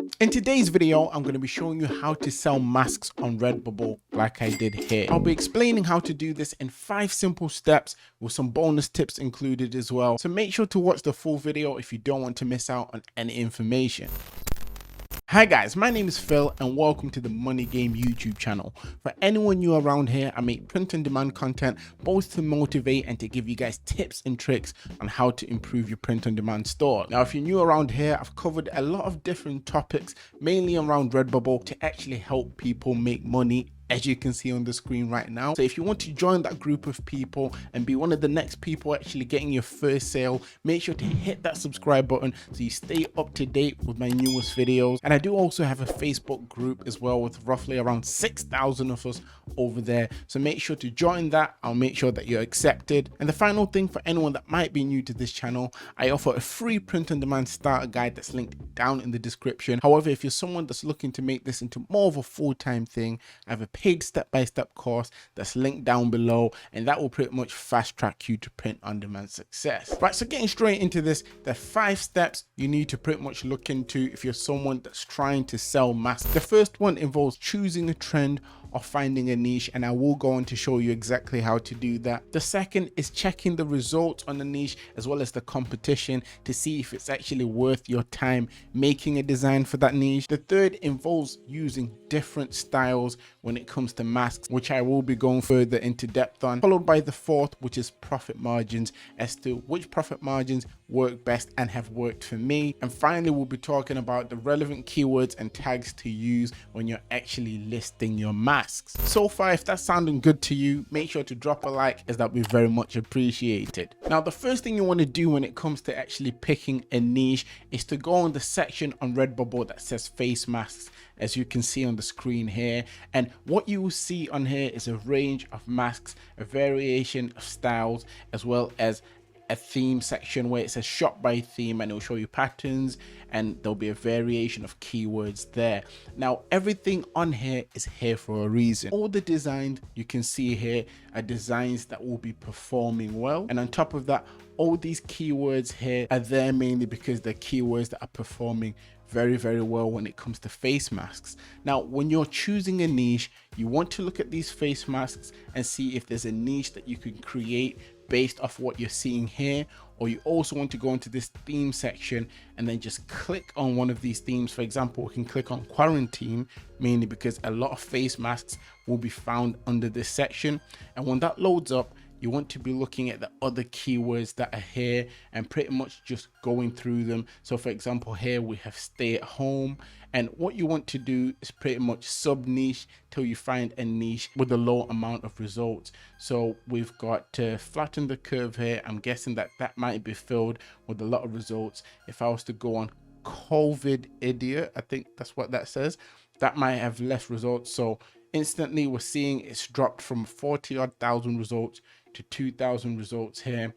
In today's video, I'm going to be showing you how to sell masks on Redbubble like I did here. I'll be explaining how to do this in 5 simple steps with some bonus tips included as well. So make sure to watch the full video if you don't want to miss out on any information. Hi guys, my name is Phil and welcome to the Money Game YouTube channel. For anyone new around here, I make print on demand content both to motivate and to give you guys tips and tricks on how to improve your print on demand store. Now, if you're new around here, I've covered a lot of different topics, mainly around Redbubble, to actually help people make money, as you can see on the screen right now. So if you want to join that group of people and be one of the next people actually getting your first sale, make sure to hit that subscribe button so you stay up to date with my newest videos. And I do also have a Facebook group as well with roughly around 6,000 of us over there. So make sure to join that. I'll make sure that you're accepted. And the final thing, for anyone that might be new to this channel, I offer a free print on demand starter guide that's linked down in the description. However, if you're someone that's looking to make this into more of a full-time thing, I have a paid step-by-step course that's linked down below, and that will pretty much fast track you to print on demand success. Right, so getting straight into this, there are 5 steps you need to pretty much look into if you're someone that's trying to sell masks. The first one involves choosing a trend or finding a niche, and I will go on to show you exactly how to do that. The second is checking the results on the niche as well as the competition to see if it's actually worth your time making a design for that niche. The third involves using different styles when it comes to masks, which I will be going further into depth on, followed by the fourth, which is profit margins, as to which profit margins work best and have worked for me. And finally, we'll be talking about the relevant keywords and tags to use when you're actually listing your masks. So far, if that's sounding good to you, make sure to drop a like, as that would be very much appreciated. Now, the first thing you want to do when it comes to actually picking a niche is to go on the section on Redbubble that says face masks, as you can see on the screen here. And what you will see on here is a range of masks, a variation of styles, as well as a theme section where it says shop by theme, and it will show you patterns, and there'll be a variation of keywords there. Now, everything on here is here for a reason. All the designs you can see here are designs that will be performing well, and on top of that, all these keywords here are there mainly because they're keywords that are performing very well when it comes to face masks. Now, when you're choosing a niche, you want to look at these face masks and see if there's a niche that you can create based off what you're seeing here, or you also want to go into this theme section and then just click on one of these themes. For example, we can click on quarantine, mainly because a lot of face masks will be found under this section. And when that loads up, you want to be looking at the other keywords that are here and pretty much just going through them. So for example, here we have stay at home, and what you want to do is pretty much sub niche till you find a niche with a low amount of results. So we've got to flatten the curve here. I'm guessing that that might be filled with a lot of results. If I was to go on COVID idiot, I think that's what that says, that might have less results. So instantly we're seeing it's dropped from 40,000 odd results to 2,000 results here.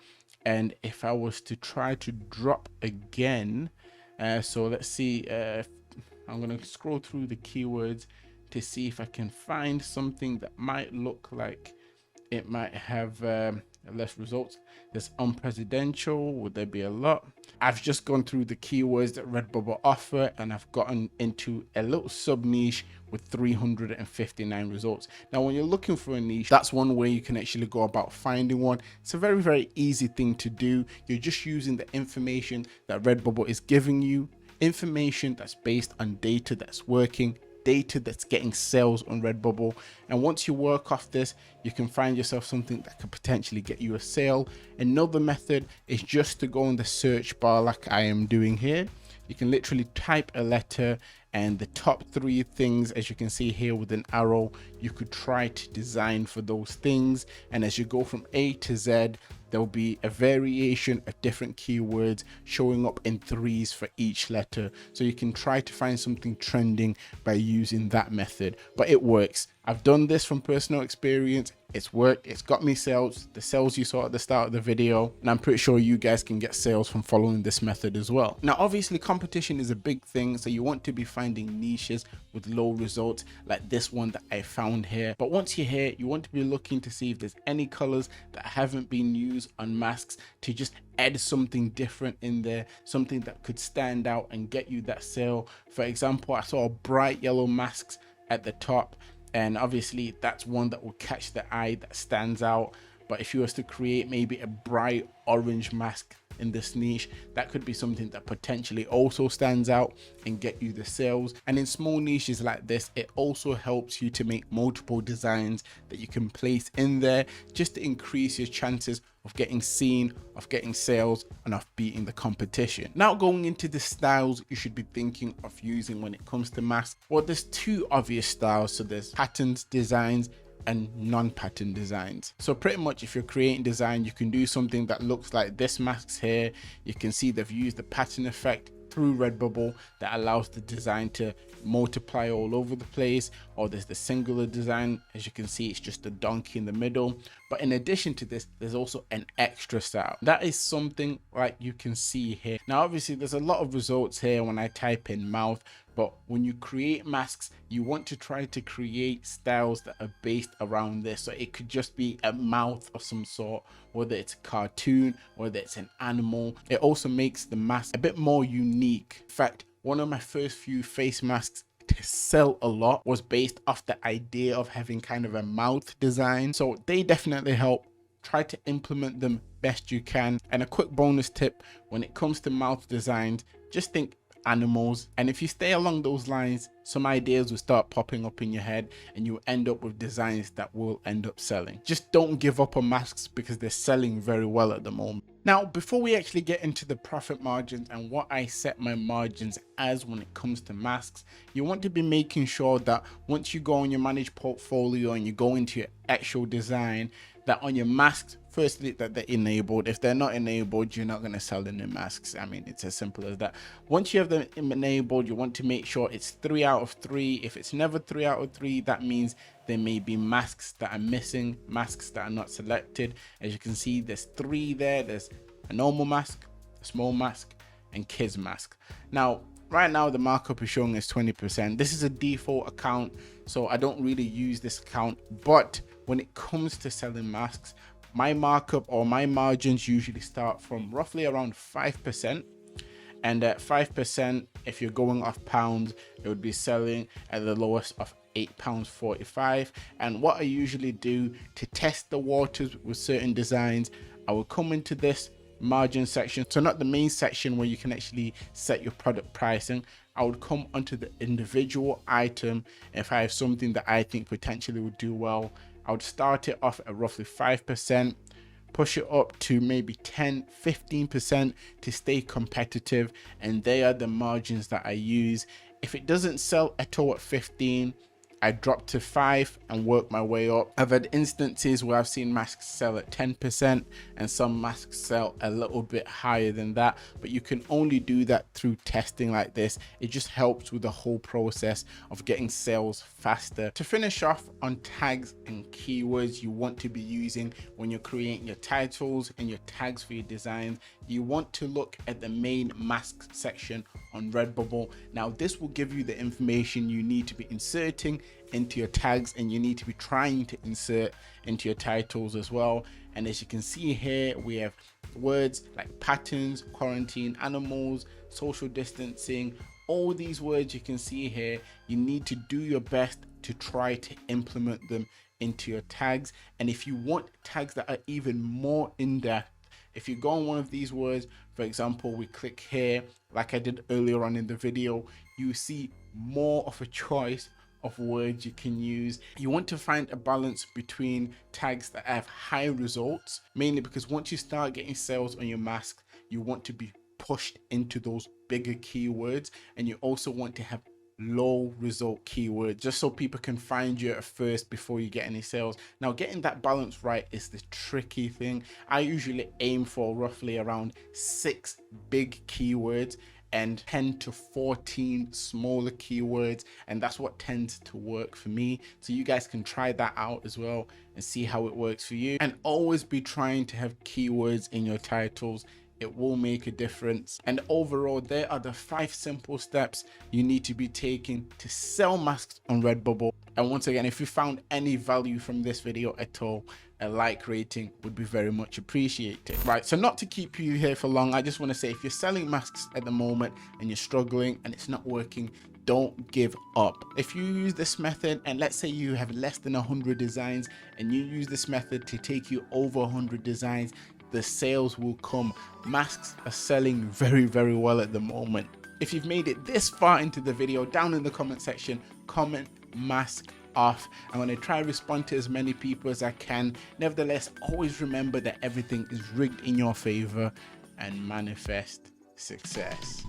And if I was to try to drop again, so let's see, I'm going to scroll through the keywords to see if I can find something that might look like it might have less results. There's unpresidential. Would there be a lot? I've just gone through the keywords that Redbubble offer, and I've gotten into a little sub niche with 359 results. Now, when you're looking for a niche, that's one way you can actually go about finding one. It's a very easy thing to do. You're just using the information that Redbubble is giving you, information that's based on data that's working, data that's getting sales on Redbubble. And once you work off this, you can find yourself something that could potentially get you a sale. Another method is just to go in the search bar like I am doing here. You can literally type a letter, and the top 3 things, as you can see here with an arrow, you could try to design for those things. And as you go from A to Z, there'll be a variation of different keywords showing up in 3s for each letter. So you can try to find something trending by using that method, but it works. I've done this from personal experience. It's worked, it's got me sales, the sales you saw at the start of the video, and I'm pretty sure you guys can get sales from following this method as well. Now, obviously competition is a big thing, so you want to be finding niches with low results like this one that I found here. But once you're here, you want to be looking to see if there's any colors that haven't been used on masks to just add something different in there, something that could stand out and get you that sale. For example, I saw bright yellow masks at the top, and obviously that's one that will catch the eye, that stands out. But if you was to create maybe a bright orange mask in this niche, that could be something that potentially also stands out and get you the sales. And in small niches like this, it also helps you to make multiple designs that you can place in there just to increase your chances of getting seen, of getting sales, and of beating the competition. Now, going into the styles you should be thinking of using when it comes to masks. Well, there's two obvious styles. So there's patterns designs and non-pattern designs. So pretty much if you're creating design, you can do something that looks like this mask here. You can see they've used the pattern effect through Redbubble that allows the design to multiply all over the place, or there's the singular design. As you can see, it's just a donkey in the middle. But in addition to this, there's also an extra style. That is something like you can see here. Now, obviously there's a lot of results here when I type in mouth, but when you create masks, you want to try to create styles that are based around this. So it could just be a mouth of some sort, whether it's a cartoon, whether it's an animal. It also makes the mask a bit more unique. In fact, one of my first few face masks to sell a lot was based off the idea of having kind of a mouth design. So they definitely help. Try to implement them best you can. And a quick bonus tip, when it comes to mouth designs, just think animals, and if you stay along those lines, some ideas will start popping up in your head and you end up with designs that will end up selling. Just don't give up on masks because they're selling very well at the moment. Now, before we actually get into the profit margins and what I set my margins as when it comes to masks, you want to be making sure that once you go on your managed portfolio and you go into your actual design, that on your masks, firstly, that they're enabled. If they're not enabled, you're not going to sell any masks. I mean, it's as simple as that. Once you have them enabled, you want to make sure it's 3 out of 3. If it's never 3 out of 3, that means there may be masks that are missing, masks that are not selected. As you can see, there's 3 there. There's a normal mask, a small mask, and kids mask. Now, right now the markup is showing as 20%. This is a default account, so I don't really use this account. But when it comes to selling masks, my markup or my margins usually start from roughly around 5%. And at 5%, if you're going off pounds, it would be selling at the lowest of £8.45. And what I usually do to test the waters with certain designs, I will come into this margin section, so not the main section where you can actually set your product pricing. I would come onto the individual item. If I have something that I think potentially would do well, I would start it off at roughly 5%, push it up to maybe 10-15% to stay competitive, and they are the margins that I use. If it doesn't sell at all at 15, I drop to 5 and work my way up. I've had instances where I've seen masks sell at 10% and some masks sell a little bit higher than that, but you can only do that through testing like this. It just helps with the whole process of getting sales faster. To finish off on tags and keywords you want to be using when you're creating your titles and your tags for your designs, you want to look at the main mask section on Redbubble. Now, this will give you the information you need to be inserting into your tags, and you need to be trying to insert into your titles as well. And as you can see here, we have words like patterns, quarantine, animals, social distancing. All these words you can see here, you need to do your best to try to implement them into your tags. And if you want tags that are even more in depth, if you go on one of these words, for example, we click here, like I did earlier on in the video, you see more of a choice of words you can use. You want to find a balance between tags that have high results, mainly because once you start getting sales on your mask, you want to be pushed into those bigger keywords, and you also want to have low result keywords just so people can find you at first before you get any sales. Now, getting that balance right is the tricky thing. I usually aim for roughly around 6 big keywords, end 10 to 14 smaller keywords, and that's what tends to work for me. So you guys can try that out as well and see how it works for you. And always be trying to have keywords in your titles. It will make a difference. And overall, there are the 5 simple steps you need to be taking to sell masks on Redbubble. And once again, if you found any value from this video at all, a like rating would be very much appreciated. Right, so not to keep you here for long, I just want to say, if you're selling masks at the moment and you're struggling and it's not working, don't give up. If you use this method, and let's say you have less than 100 designs and you use this method to take you over 100 designs, the sales will come. Masks are selling very, very well at the moment. If you've made it this far into the video, down in the comment section, comment mask off. I'm going to try to respond to as many people as I can. Nevertheless, always remember that everything is rigged in your favor, and manifest success.